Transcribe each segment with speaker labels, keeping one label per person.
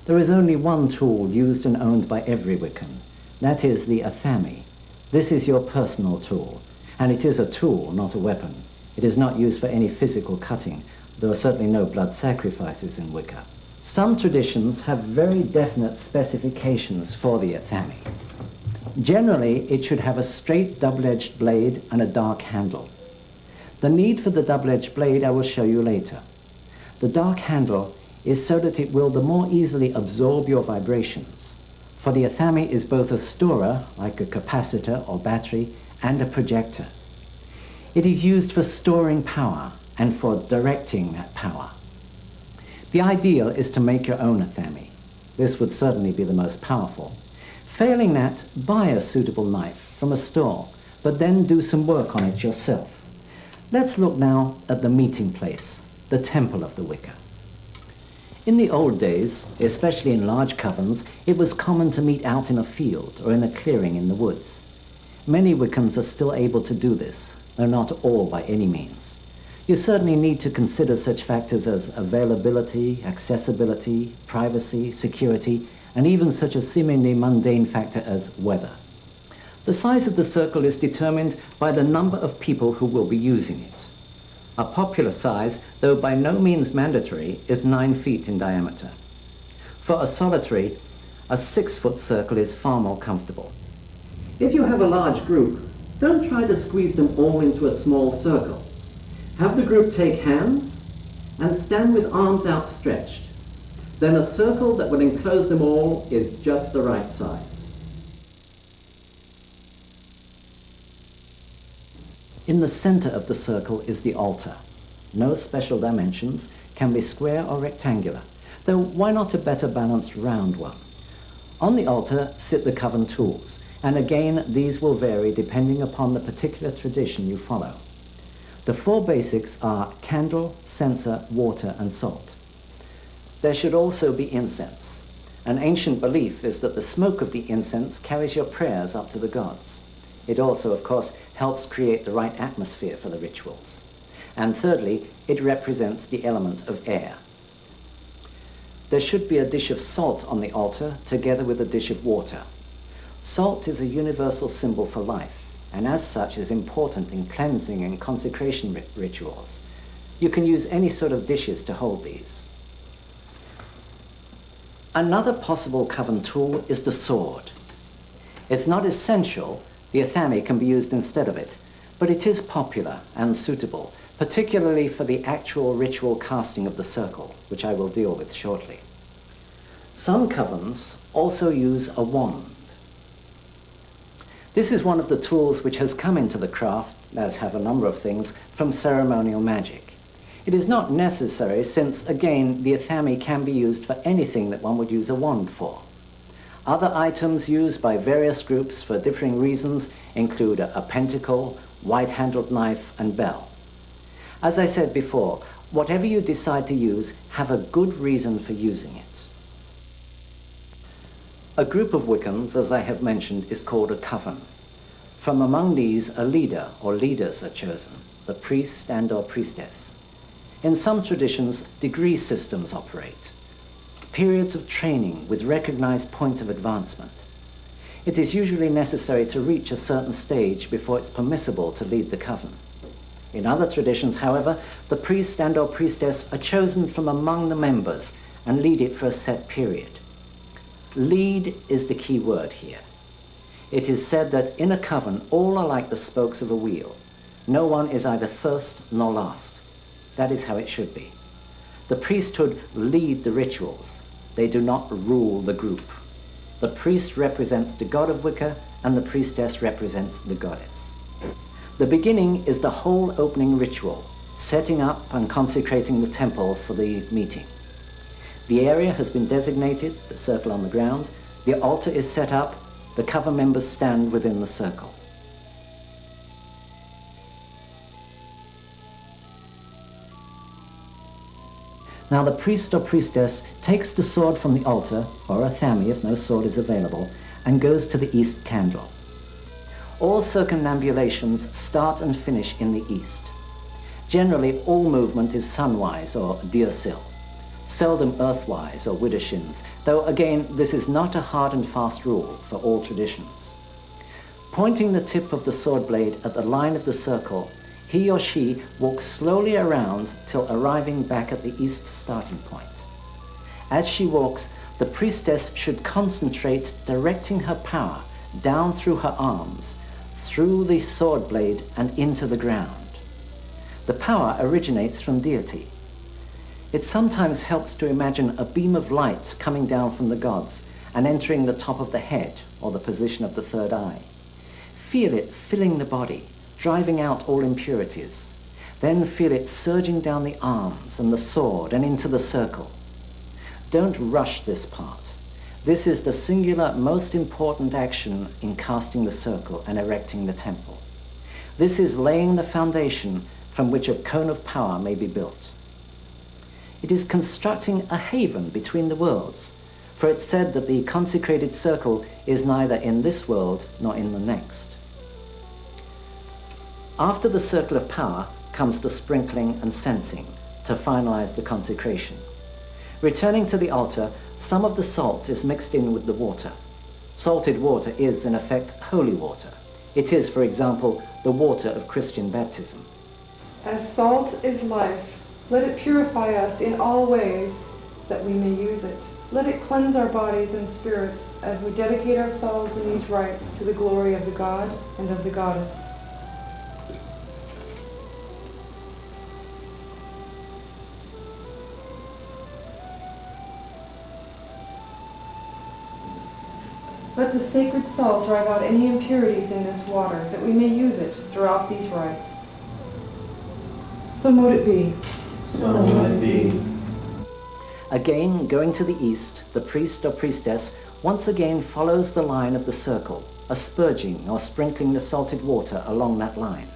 Speaker 1: There is only one tool used and owned by every Wiccan. That is the athame. This is your personal tool, and it is a tool, not a weapon. It is not used for any physical cutting. There are certainly no blood sacrifices in Wicca. Some traditions have very definite specifications for the athame. Generally, it should have a straight double-edged blade and a dark handle. The need for the double-edged blade I will show you later. The dark handle is so that it will the more easily absorb your vibrations. For the athame is both a storer, like a capacitor or battery, and a projector. It is used for storing power and for directing that power. The ideal is to make your own athame. This would certainly be the most powerful. Failing that, buy a suitable knife from a store, but then do some work on it yourself. Let's look now at the meeting place, the temple of the Wicca. In the old days, especially in large covens, it was common to meet out in a field or in a clearing in the woods. Many Wiccans are still able to do this, though not all by any means. You certainly need to consider such factors as availability, accessibility, privacy, security, and even such a seemingly mundane factor as weather. The size of the circle is determined by the number of people who will be using it. A popular size, though by no means mandatory, is 9 feet in diameter. For a solitary, a 6-foot circle is far more comfortable. If you have a large group, don't try to squeeze them all into a small circle. Have the group take hands and stand with arms outstretched. Then a circle that will enclose them all is just the right size. In the center of the circle is the altar. No special dimensions, can be square or rectangular, though why not a better balanced round one? On the altar sit the coven tools, and again these will vary depending upon the particular tradition you follow. The 4 basics are candle, censer, water, and salt. There should also be incense. An ancient belief is that the smoke of the incense carries your prayers up to the gods. It also, of course, helps create the right atmosphere for the rituals. And thirdly, it represents the element of air. There should be a dish of salt on the altar together with a dish of water. Salt is a universal symbol for life, and as such is important in cleansing and consecration rituals. You can use any sort of dishes to hold these. Another possible coven tool is the sword. It's not essential. The athame can be used instead of it, but it is popular and suitable, particularly for the actual ritual casting of the circle, which I will deal with shortly. Some covens also use a wand. This is one of the tools which has come into the craft, as have a number of things, from ceremonial magic. It is not necessary since, again, the athame can be used for anything that one would use a wand for. Other items used by various groups for differing reasons include a pentacle, white-handled knife, and bell. As I said before, whatever you decide to use, have a good reason for using it. A group of Wiccans, as I have mentioned, is called a coven. From among these, a leader or leaders are chosen, the priest and or priestess. In some traditions, degree systems operate. Periods of training with recognized points of advancement. It is usually necessary to reach a certain stage before it's permissible to lead the coven. In other traditions, however, the priest and or priestess are chosen from among the members and lead it for a set period. Lead is the key word here. It is said that in a coven, all are like the spokes of a wheel. No one is either first nor last. That is how it should be. The priesthood lead the rituals. They do not rule the group. The priest represents the god of Wicca, and the priestess represents the goddess. The beginning is the whole opening ritual, setting up and consecrating the temple for the meeting. The area has been designated, the circle on the ground. The altar is set up. The coven members stand within the circle. Now the priest or priestess takes the sword from the altar, or a athame if no sword is available, and goes to the east candle. All circumambulations start and finish in the east. Generally, all movement is sunwise or deersil. seldom earthwise or widdershins, though again this is not a hard and fast rule for all traditions. Pointing the tip of the sword blade at the line of the circle, he or she walks slowly around till arriving back at the east starting point. As she walks, the priestess should concentrate directing her power down through her arms, through the sword blade and into the ground. The power originates from deity. It sometimes helps to imagine a beam of light coming down from the gods and entering the top of the head or the position of the third eye. Feel it filling the body, driving out all impurities. Then feel it surging down the arms and the sword and into the circle. Don't rush this part. This is the singular most important action in casting the circle and erecting the temple. This is laying the foundation from which a cone of power may be built. It is constructing a haven between the worlds, for it's said that the consecrated circle is neither in this world nor in the next. After the circle of power comes the sprinkling and censing to finalize the consecration. Returning to the altar, some of the salt is mixed in with the water. Salted water is, in effect, holy water. It is, for example, the water of Christian baptism.
Speaker 2: As salt is life, let it purify us in all ways that we may use it. Let it cleanse our bodies and spirits as we dedicate ourselves in these rites to the glory of the God and of the Goddess. Let the sacred salt drive out any impurities in this water, that we may use it throughout these rites. So mote it be.
Speaker 3: So mote it be.
Speaker 1: Again, going to the east, the priest or priestess once again follows the line of the circle, asperging or sprinkling the salted water along that line.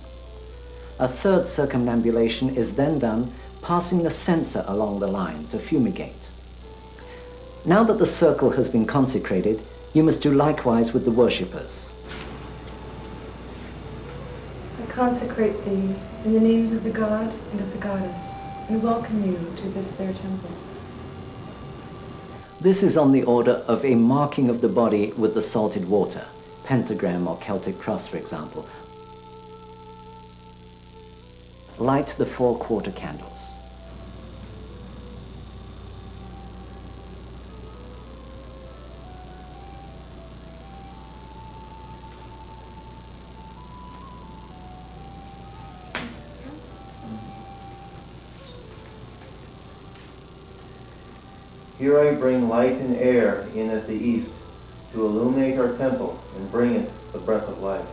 Speaker 1: A third circumambulation is then done, passing the censer along the line to fumigate. Now that the circle has been consecrated, you must do likewise with the worshippers.
Speaker 2: I consecrate thee in the names of the God and of the Goddess, and welcome you to this their temple.
Speaker 1: This is on the order of a marking of the body with the salted water, pentagram or Celtic cross, for example. Light the 4 quarter candles.
Speaker 3: Here I bring light and air in at the east to illuminate our temple and bring it the breath of life.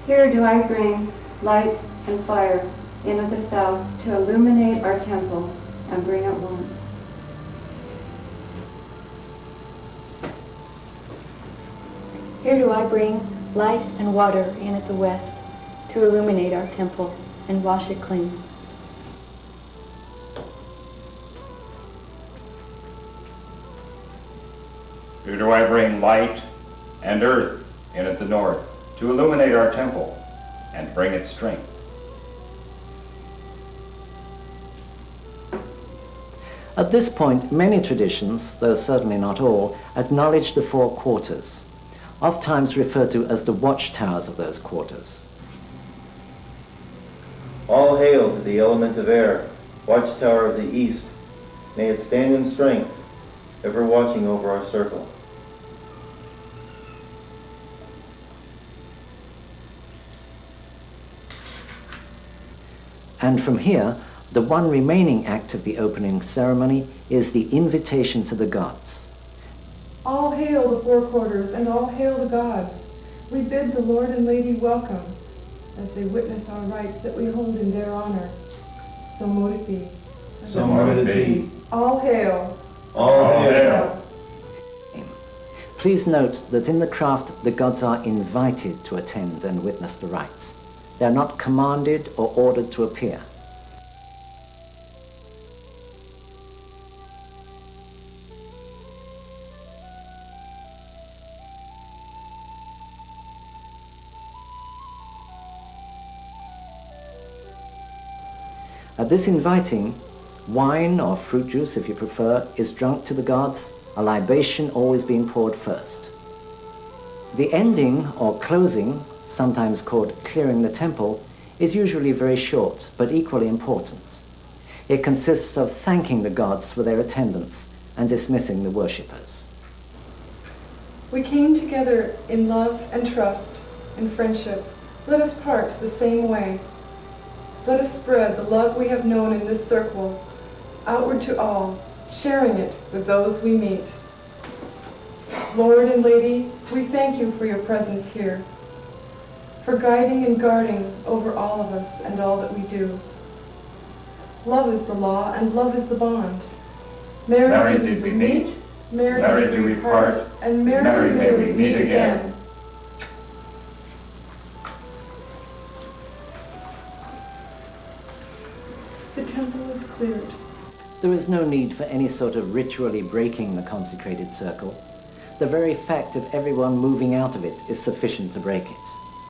Speaker 4: Here do I bring light and fire in at the south to illuminate our temple and bring it warmth.
Speaker 5: Here do I bring light and water in at the west to illuminate our temple and wash it clean.
Speaker 6: Here do I bring light and earth in at the north to illuminate our temple and bring it strength.
Speaker 1: At this point, many traditions, though certainly not all, acknowledge the 4 quarters, oftentimes referred to as the watchtowers of those quarters.
Speaker 3: All hail to the element of air, watchtower of the east. May it stand in strength, ever watching over our circle.
Speaker 1: And from here, the one remaining act of the opening ceremony is the invitation to the gods.
Speaker 2: All hail the 4 quarters, and all hail the gods. We bid the Lord and Lady welcome, as they witness our rites that we hold in their honor. So mote it be.
Speaker 3: So mote it be.
Speaker 2: All hail.
Speaker 3: All hail.
Speaker 1: Please note that in the craft, the gods are invited to attend and witness the rites. They are not commanded or ordered to appear. At this inviting, wine or fruit juice, if you prefer, is drunk to the gods, a libation always being poured first. The ending or closing, sometimes called clearing the temple, is usually very short but equally important. It consists of thanking the gods for their attendance and dismissing the worshippers.
Speaker 2: We came together in love and trust and friendship. Let us part the same way. Let us spread the love we have known in this circle outward to all, sharing it with those we meet. Lord and Lady, we thank you for your presence here, for guiding and guarding over all of us and all that we do. Love is the law and love is the bond.
Speaker 6: Married did we meet, married do we part,
Speaker 2: and
Speaker 6: married may we meet again.
Speaker 2: The temple is cleared.
Speaker 1: There is no need for any sort of ritually breaking the consecrated circle. The very fact of everyone moving out of it is sufficient to break it.